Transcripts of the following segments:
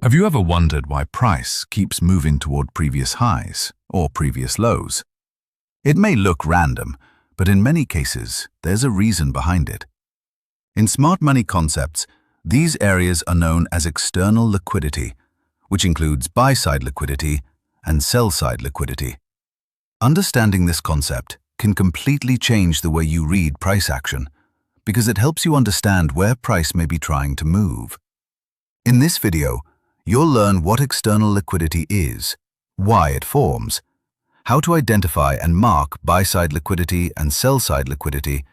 Have you ever wondered why price keeps moving toward previous highs or previous lows? It may look random, but in many cases, there's a reason behind it. In smart money concepts, these areas are known as external liquidity, which includes buy side liquidity and sell side liquidity. Understanding this concept can completely change the way you read price action because it helps you understand where price may be trying to move. In this video, you'll learn what external liquidity is, why it forms, how to identify and mark buy-side liquidity and sell-side liquidity,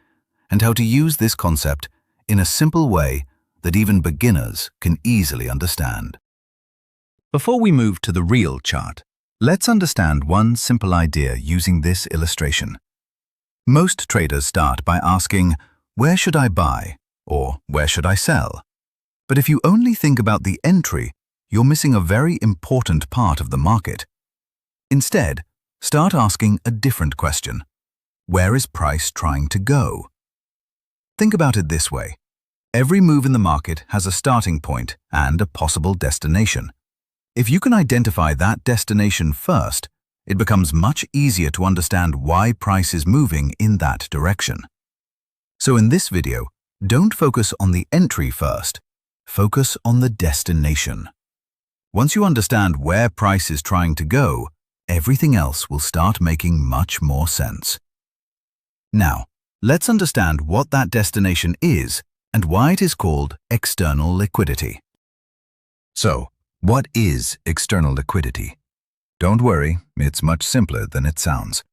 and how to use this concept in a simple way that even beginners can easily understand. Before we move to the real chart, let's understand one simple idea using this illustration. Most traders start by asking, where should I buy or where should I sell? But if you only think about the entry, you're missing a very important part of the market. Instead, start asking a different question. Where is price trying to go? Think about it this way. Every move in the market has a starting point and a possible destination. If you can identify that destination first, it becomes much easier to understand why price is moving in that direction. So in this video, don't focus on the entry first. Focus on the destination. Once you understand where price is trying to go, everything else will start making much more sense. Now, let's understand what that destination is and why it is called external liquidity. So, what is external liquidity? Don't worry, it's much simpler than it sounds.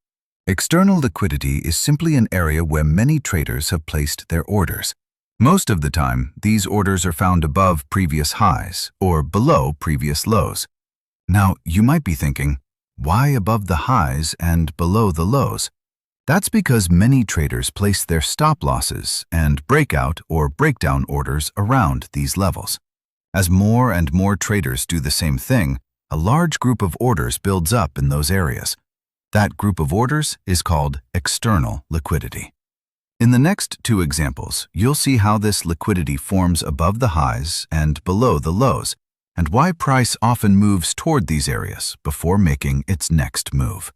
External liquidity is simply an area where many traders have placed their orders. Most of the time, these orders are found above previous highs or below previous lows. Now, you might be thinking, why above the highs and below the lows? That's because many traders place their stop losses and breakout or breakdown orders around these levels. As more and more traders do the same thing, a large group of orders builds up in those areas. That group of orders is called external liquidity. In the next two examples, you'll see how this liquidity forms above the highs and below the lows, and why price often moves toward these areas before making its next move.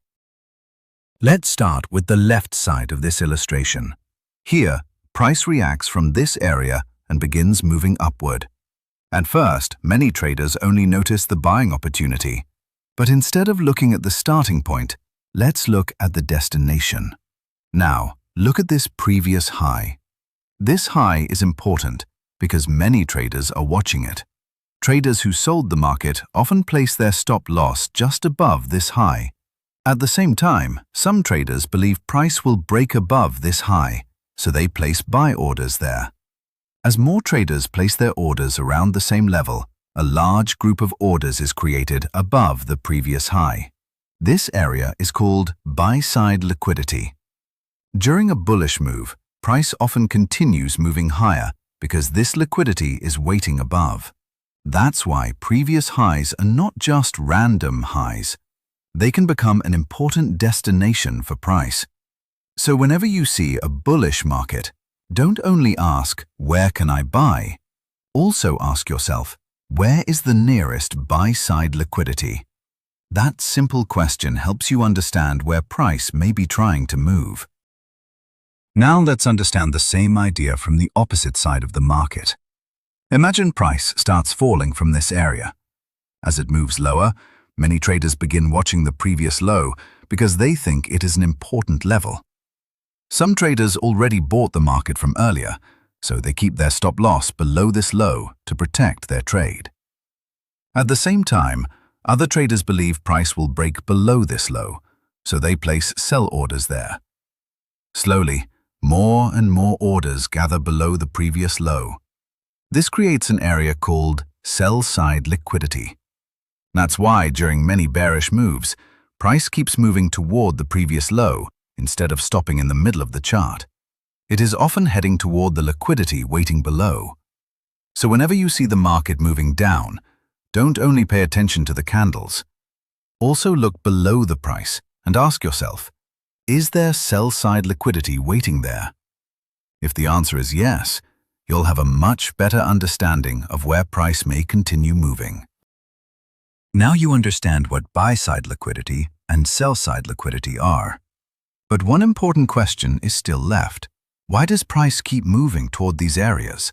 Let's start with the left side of this illustration. Here, price reacts from this area and begins moving upward. At first, many traders only notice the buying opportunity. But instead of looking at the starting point, let's look at the destination. Now, look at this previous high. This high is important because many traders are watching it. Traders who sold the market often place their stop loss just above this high. At the same time, some traders believe price will break above this high, so they place buy orders there. As more traders place their orders around the same level, a large group of orders is created above the previous high. This area is called buy side liquidity. During a bullish move, price often continues moving higher because this liquidity is waiting above. That's why previous highs are not just random highs. They can become an important destination for price. So whenever you see a bullish market, don't only ask, where can I buy? Also ask yourself, where is the nearest buy-side liquidity? That simple question helps you understand where price may be trying to move. Now let's understand the same idea from the opposite side of the market. Imagine price starts falling from this area. As it moves lower, many traders begin watching the previous low because they think it is an important level. Some traders already bought the market from earlier, so they keep their stop loss below this low to protect their trade. At the same time, other traders believe price will break below this low, so they place sell orders there. Slowly, more and more orders gather below the previous low. This creates an area called Sell Side Liquidity. That's why during many bearish moves, price keeps moving toward the previous low instead of stopping in the middle of the chart. It is often heading toward the liquidity waiting below. So whenever you see the market moving down, don't only pay attention to the candles. Also look below the price and ask yourself, is there sell-side liquidity waiting there? If the answer is yes, you'll have a much better understanding of where price may continue moving. Now you understand what buy-side liquidity and sell-side liquidity are. But one important question is still left. Why does price keep moving toward these areas?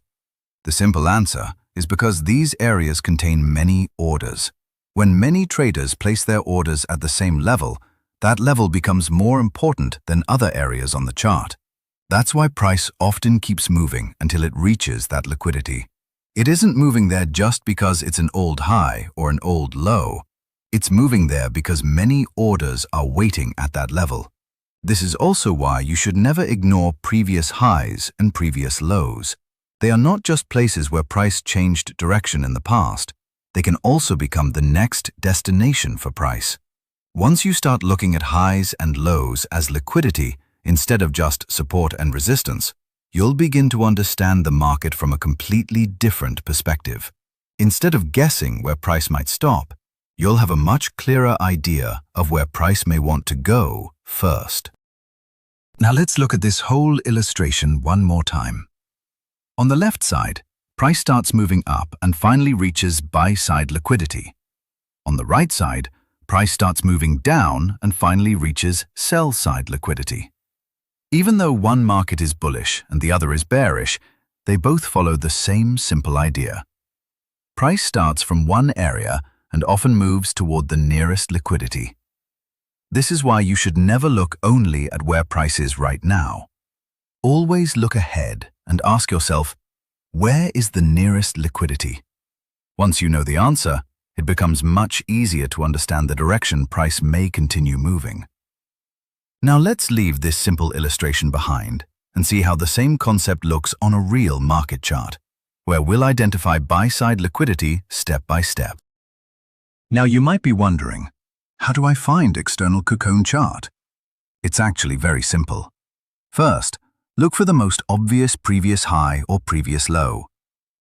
The simple answer is because these areas contain many orders. When many traders place their orders at the same level, that level becomes more important than other areas on the chart. That's why price often keeps moving until it reaches that liquidity. It isn't moving there just because it's an old high or an old low. It's moving there because many orders are waiting at that level. This is also why you should never ignore previous highs and previous lows. They are not just places where price changed direction in the past. They can also become the next destination for price. Once you start looking at highs and lows as liquidity instead of just support and resistance, you'll begin to understand the market from a completely different perspective. Instead of guessing where price might stop, you'll have a much clearer idea of where price may want to go first. Now let's look at this whole illustration one more time. On the left side, price starts moving up and finally reaches buy-side liquidity. On the right side, price starts moving down and finally reaches sell-side liquidity. Even though one market is bullish and the other is bearish, they both follow the same simple idea. Price starts from one area and often moves toward the nearest liquidity. This is why you should never look only at where price is right now. Always look ahead and ask yourself, where is the nearest liquidity? Once you know the answer, it becomes much easier to understand the direction price may continue moving. Now let's leave this simple illustration behind and see how the same concept looks on a real market chart, where we'll identify buy-side liquidity step by step. Now you might be wondering, how do I find external cocoon chart? It's actually very simple. First, look for the most obvious previous high or previous low.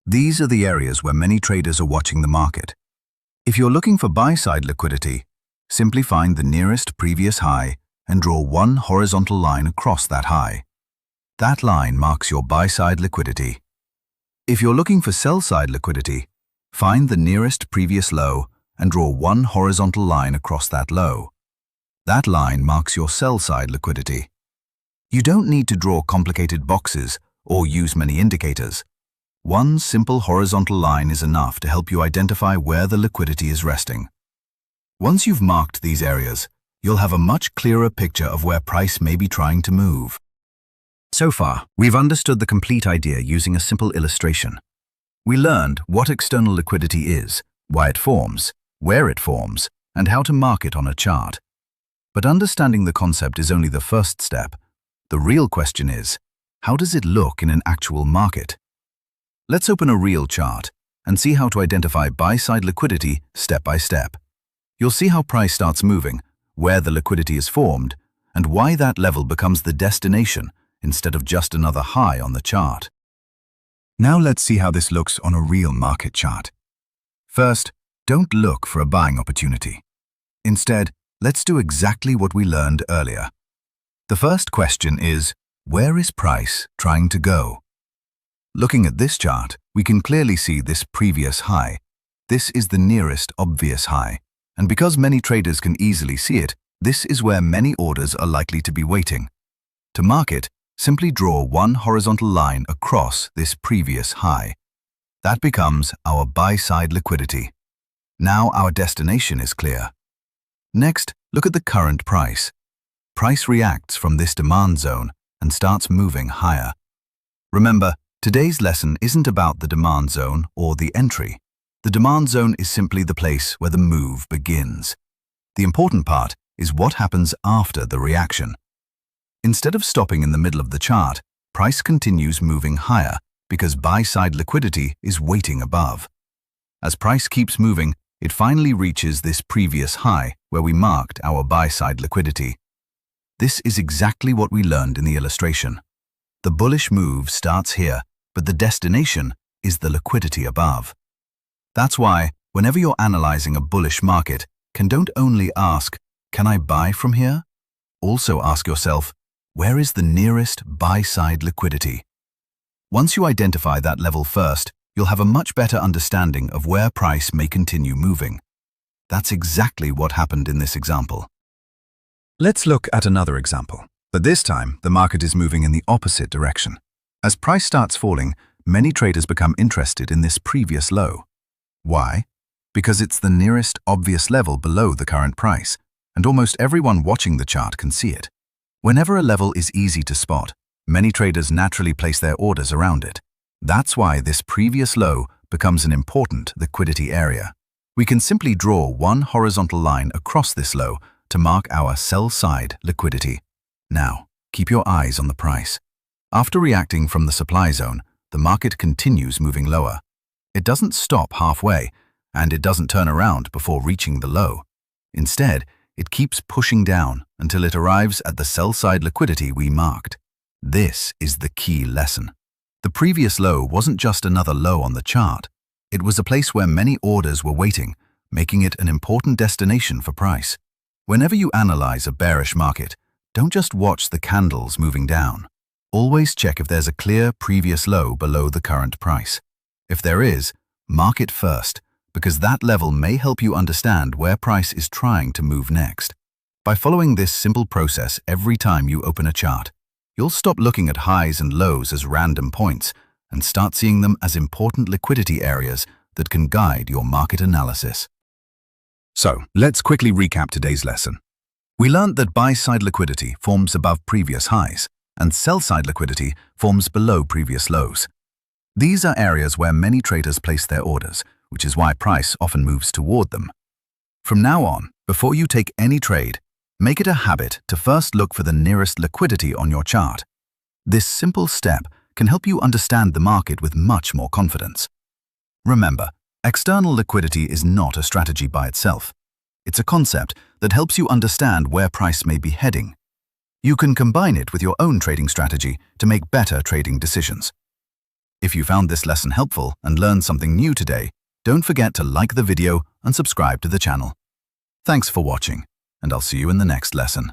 These are the areas where many traders are watching the market. If you're looking for buy-side liquidity, simply find the nearest previous high and draw one horizontal line across that high. That line marks your buy-side liquidity. If you're looking for sell-side liquidity, find the nearest previous low and draw one horizontal line across that low. That line marks your sell-side liquidity. You don't need to draw complicated boxes or use many indicators. One simple horizontal line is enough to help you identify where the liquidity is resting. Once you've marked these areas, you'll have a much clearer picture of where price may be trying to move. So far, we've understood the complete idea using a simple illustration. We learned what external liquidity is, why it forms, where it forms, and how to mark it on a chart. But understanding the concept is only the first step. The real question is, how does it look in an actual market? Let's open a real chart and see how to identify buy-side liquidity step by step. You'll see how price starts moving, where the liquidity is formed, and why that level becomes the destination instead of just another high on the chart. Now let's see how this looks on a real market chart. First, don't look for a buying opportunity. Instead, let's do exactly what we learned earlier. The first question is, where is price trying to go? Looking at this chart, we can clearly see this previous high. This is the nearest obvious high, and because many traders can easily see it, this is where many orders are likely to be waiting. To mark it, simply draw one horizontal line across this previous high. That becomes our buy-side liquidity. Now our destination is clear. Next, look at the current price. Price reacts from this demand zone and starts moving higher. Remember, today's lesson isn't about the demand zone or the entry. The demand zone is simply the place where the move begins. The important part is what happens after the reaction. Instead of stopping in the middle of the chart, price continues moving higher because buy-side liquidity is waiting above. As price keeps moving, it finally reaches this previous high where we marked our buy-side liquidity. This is exactly what we learned in the illustration. The bullish move starts here, but the destination is the liquidity above. That's why, whenever you're analyzing a bullish market, don't only ask, can I buy from here? Also ask yourself, where is the nearest buy-side liquidity? Once you identify that level first, you'll have a much better understanding of where price may continue moving. That's exactly what happened in this example. Let's look at another example, but this time the market is moving in the opposite direction. As price starts falling, many traders become interested in this previous low. Why? Because it's the nearest obvious level below the current price, and almost everyone watching the chart can see it. Whenever a level is easy to spot, many traders naturally place their orders around it. That's why this previous low becomes an important liquidity area. We can simply draw one horizontal line across this low to mark our sell side liquidity. Now, keep your eyes on the price. After reacting from the supply zone, the market continues moving lower. It doesn't stop halfway, and it doesn't turn around before reaching the low. Instead, it keeps pushing down until it arrives at the sell side liquidity we marked. This is the key lesson. The previous low wasn't just another low on the chart. It was a place where many orders were waiting, making it an important destination for price. Whenever you analyze a bearish market, don't just watch the candles moving down. Always check if there's a clear previous low below the current price. If there is, mark it first, because that level may help you understand where price is trying to move next. By following this simple process every time you open a chart, you'll stop looking at highs and lows as random points and start seeing them as important liquidity areas that can guide your market analysis. So, let's quickly recap today's lesson. We learned that buy-side liquidity forms above previous highs, and sell-side liquidity forms below previous lows. These are areas where many traders place their orders, which is why price often moves toward them. From now on, before you take any trade, make it a habit to first look for the nearest liquidity on your chart. This simple step can help you understand the market with much more confidence. Remember, external liquidity is not a strategy by itself. It's a concept that helps you understand where price may be heading. You can combine it with your own trading strategy to make better trading decisions. If you found this lesson helpful and learned something new today, don't forget to like the video and subscribe to the channel. Thanks for watching, and I'll see you in the next lesson.